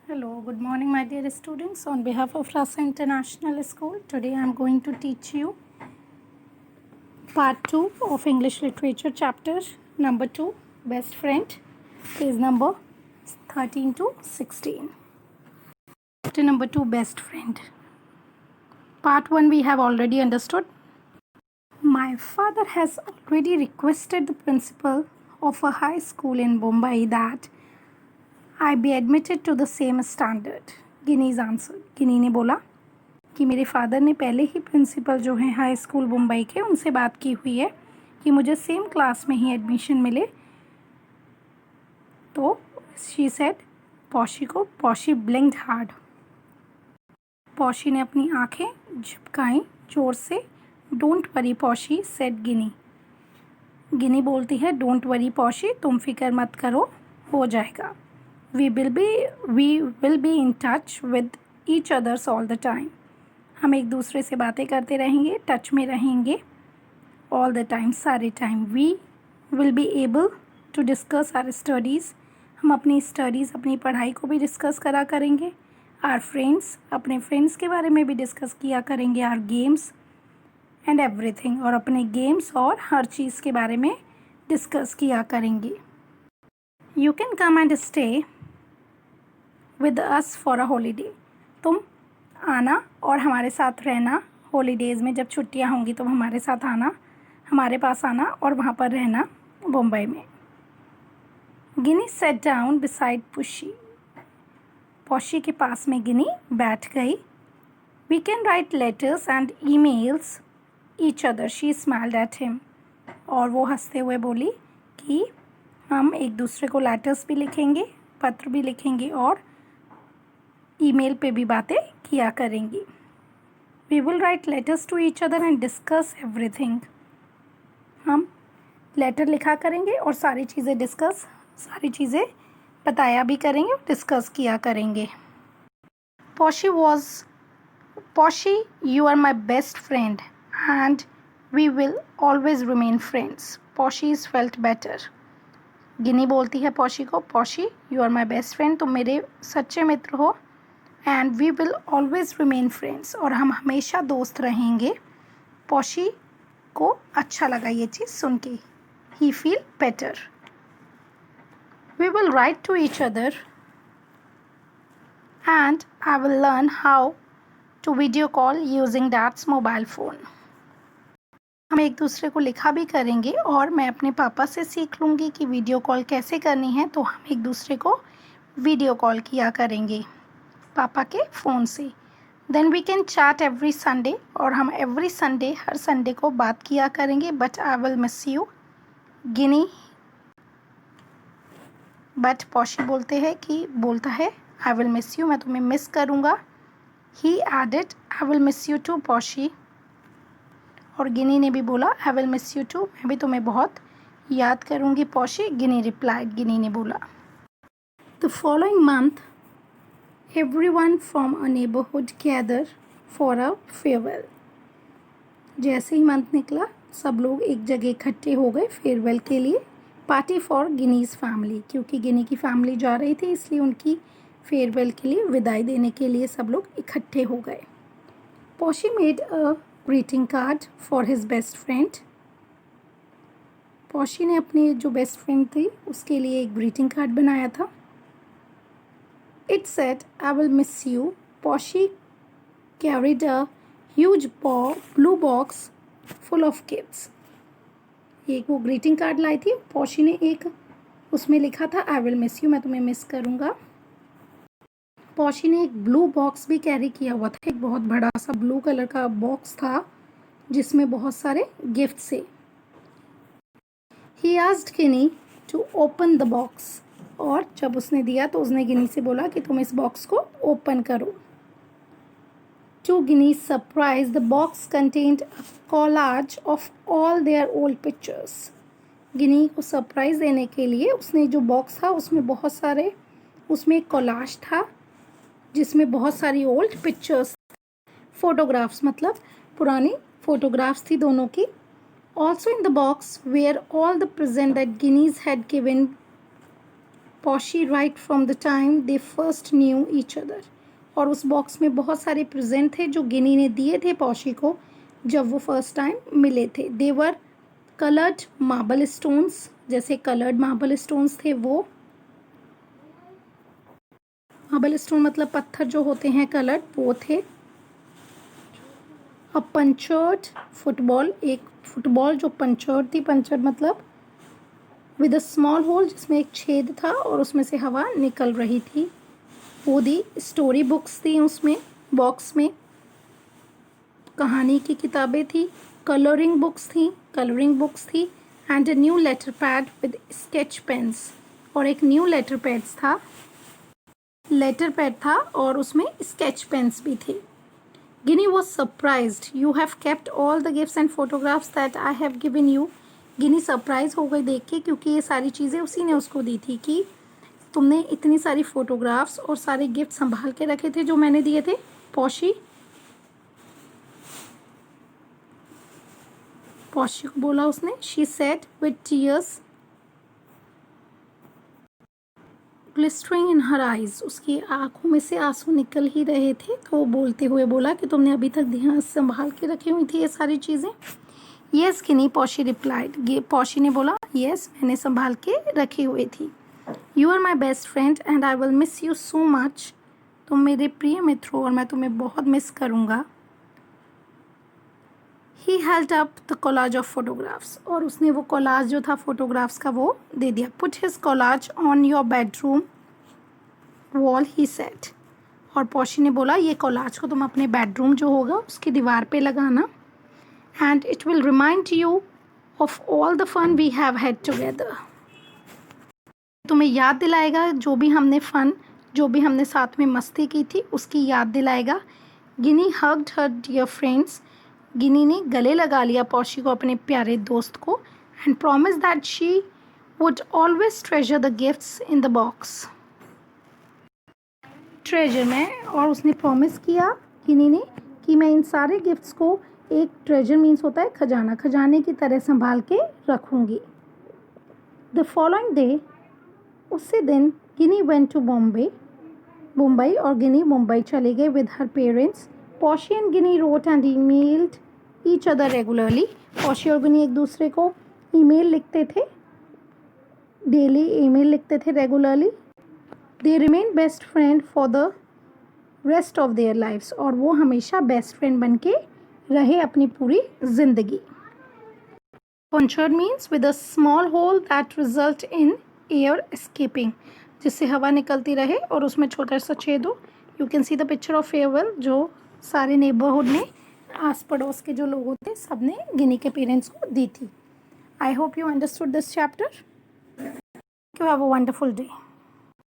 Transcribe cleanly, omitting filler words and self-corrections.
Hello, good morning, my dear students. On behalf of Rasa International School, today I am going to teach you part 2 of English Literature, chapter number 2, Best Friend, page number 13 to 16. Chapter number 2, Best Friend. Part 1 we have already understood. My father has already requested the principal of a high school in Bombay that I be admitted to the same standard. Ginny's answer. गिनी ने बोला कि मेरे father ने पहले ही principal जो हैं high school Mumbai के उनसे बात की हुई है कि मुझे सेम क्लास में ही एडमिशन मिले. तो शी सेड पॉशी ब्लिंक्ड हार्ड. पॉशी ने अपनी आंखें झपकाई जोर से. डोंट वरी पॉशी सेड गिनी. गिनी बोलती है डोंट वरी पॉशी, तुम फिक्र मत करो, हो जाएगा. We will be in touch with each others all the time. हम एक दूसरे से बातें करते रहेंगे, टच में रहेंगे all the time, सारे time. We will be able to discuss our studies. हम अपनी स्टडीज़, अपनी पढ़ाई को भी डिस्कस करा करेंगे. Our friends, अपने फ्रेंड्स के बारे में भी डिस्कस किया करेंगे. Our games and everything, और अपने गेम्स और हर चीज़ के बारे में डिस्कस किया करेंगे. You can come and stay with us for a holiday. तुम आना और हमारे साथ रहना. हॉलीडेज़ में जब छुट्टियां होंगी तो हमारे साथ आना, हमारे पास आना और वहाँ पर रहना मुंबई में. Ginni sat down beside Pushi. Poshi के पास में गिनी बैठ गई. We can write letters and emails each other. She smiled at him. और वो हंसते हुए बोली कि हम एक दूसरे को लेटर्स भी लिखेंगे, पत्र भी लिखेंगे और ईमेल पे भी बातें किया करेंगी. We will write letters to each other and discuss everything. हम लेटर लिखा करेंगे और सारी चीज़ें बताया भी करेंगे और डिस्कस किया करेंगे. Poshi you are my best friend and we will always remain friends. Poshi is felt better. Gini बोलती है पॉशी को, Poshi you are my best friend, तुम मेरे सच्चे मित्र हो. And we will always remain friends, और हम हमेशा दोस्त रहेंगे. पॉशी को अच्छा लगा ये चीज़ सुन के. He feel better. We will write to each other and I will learn how to video call using dad's mobile phone. हम एक दूसरे को लिखा भी करेंगे और मैं अपने पापा से सीख लूँगी कि वीडियो कॉल कैसे करनी है. तो हम एक दूसरे को वीडियो कॉल किया करेंगे पापा के फ़ोन से. Then we can chat every Sunday, और हम एवरी संडे, हर संडे को बात किया करेंगे. But I will miss you Gini. But Poshi बोलता है आई विल मिस यू, मैं तुम्हें मिस करूँगा. He added I will miss you too Poshi. और गिनी ने भी बोला I will miss you too, मैं भी तुम्हें बहुत याद करूँगी पॉशी. गिनी रिप्लाइड. गिनी ने बोला. The following month everyone from a neighborhood gather for a farewell. जैसे ही मंथ निकला सब लोग एक जगह इकट्ठे हो गए फेयरवेल के लिए. पार्टी फॉर गिनीज़ फैमिली, क्योंकि गिनी की फैमिली जा रही थी इसलिए उनकी फेयरवेल के लिए, विदाई देने के लिए सब लोग इकट्ठे हो गए. Poshi made a greeting card for his best friend. Poshi ने अपने जो बेस्ट फ्रेंड थी उसके लिए एक ग्रीटिंग कार्ड बनाया था. It said, I will miss you. Poshy carried a huge blue box full of gifts. एक वो ग्रीटिंग कार्ड लाई थी. पॉशी ने एक उसमें लिखा था I will miss you, मैं तुम्हें मिस करूँगा. पॉशी ने एक ब्लू बॉक्स भी कैरी किया हुआ था. एक बहुत बड़ा सा ब्लू कलर का बॉक्स था जिसमें बहुत सारे गिफ्ट थे. He asked Ginny to open the box. और जब उसने दिया तो उसने गिनी से बोला कि तुम इस बॉक्स को ओपन करो. To Ginny's surprise the box contained a collage of all their old pictures. Ginny को सरप्राइज़ देने के लिए उसने जो बॉक्स था उसमें एक कोलाज था जिसमें बहुत सारी ओल्ड पिक्चर्स, फोटोग्राफ्स, मतलब पुरानी फोटोग्राफ्स थी दोनों की. Also in the box were all the present that Ginny's had given Poshi right from the time they first knew each other. और उस बॉक्स में बहुत सारे प्रेजेंट थे जो गिनी ने दिए थे पॉशी को जब वो फर्स्ट टाइम मिले थे। दे वर कलर्ड मार्बल स्टोन्स, जैसे कलर्ड मार्बल स्टोन्स थे वो। मार्बल स्टोन मतलब पत्थर जो होते हैं कलर्ड, वो थे। अ पंचर्ड फुटबॉल, एक फुटबॉल जो पंचर्ड थी, पंचर्ड मतलब विद अ स्मॉल होल, जिसमें एक छेद था और उसमें से हवा निकल रही थी, वो दी। स्टोरी बुक्स थी उसमें बॉक्स में, कहानी की किताबें थी। कलरिंग बुक्स थी and a new letter pad with sketch pens, और एक न्यू लेटर पैड था और उसमें स्केच पेन्स भी थे। Ginny was surprised, you have kept all the gifts and photographs that I have given you. Ginny surprise हो गई देख के, क्योंकि ये सारी चीज़ें उसी ने उसको दी थी कि तुमने इतनी सारी फोटोग्राफ्स और सारे गिफ्ट संभाल के रखे थे जो मैंने दिए थे। पॉशी को बोला उसने, she said with tears ग्लिस्टरिंग in her eyes, उसकी आंखों में से आंसू निकल ही रहे थे, तो वो बोलते हुए बोला कि तुमने अभी तक ध्यान संभाल के रखी हुई थी ये सारी चीज़ें। येस गिनी, पॉशी रिप्लाइड, पॉशी ने बोला येस मैंने संभाल के रखी हुई थी। You are my best friend and I will miss you so much, तुम मेरे प्रिय मित्र हो और मैं तुम्हें बहुत मिस करूँगा। He held up the collage of photographs, और उसने वो कोलाज जो था फोटोग्राफ्स का वो दे दिया। Put his collage on your bedroom wall, he said, और पॉशी ने बोला ये कोलाज को तुम अपने बेडरूम जो होगा उसकी दीवार पे लगाना। And it will remind you of all the fun we have had together, तुम्हें याद दिलाएगा जो भी हमने साथ में मस्ती की थी उसकी याद दिलाएगा। गिनी हग्ड हर डियर फ्रेंड्स, गिनी ने गले लगा लिया पॉशी को, अपने प्यारे दोस्त को। And promise that she would always treasure the gifts in the box, treasure में, और उसने प्रॉमिस किया गिनी ने कि मैं इन सारे गिफ्ट्स को, एक ट्रेजर मीन्स होता है खजाना, खजाने की तरह संभाल के रखूँगी। द फॉलोइंग डे, उसी दिन गिनी वेंट टू मुंबई, और गिनी मुंबई चले गए with her parents. Poshi and Ginny wrote and emailed each other regularly, Poshi और गिनी एक दूसरे को ईमेल लिखते थे, डेली ईमेल लिखते थे regularly. They remain best friend for the rest of their lifes, और वो हमेशा बेस्ट फ्रेंड बन के रहे अपनी पूरी जिंदगी। Punctured means with a small hole that result in air escaping, जिससे हवा निकलती रहे और उसमें छोटा सा छेद हो। You can see the picture of farewell, जो सारे नेबरहुड में आस पड़ोस के जो लोग होते सब ने गिनी के पेरेंट्स को दी थी। I hope you understood this chapter. You have a wonderful day.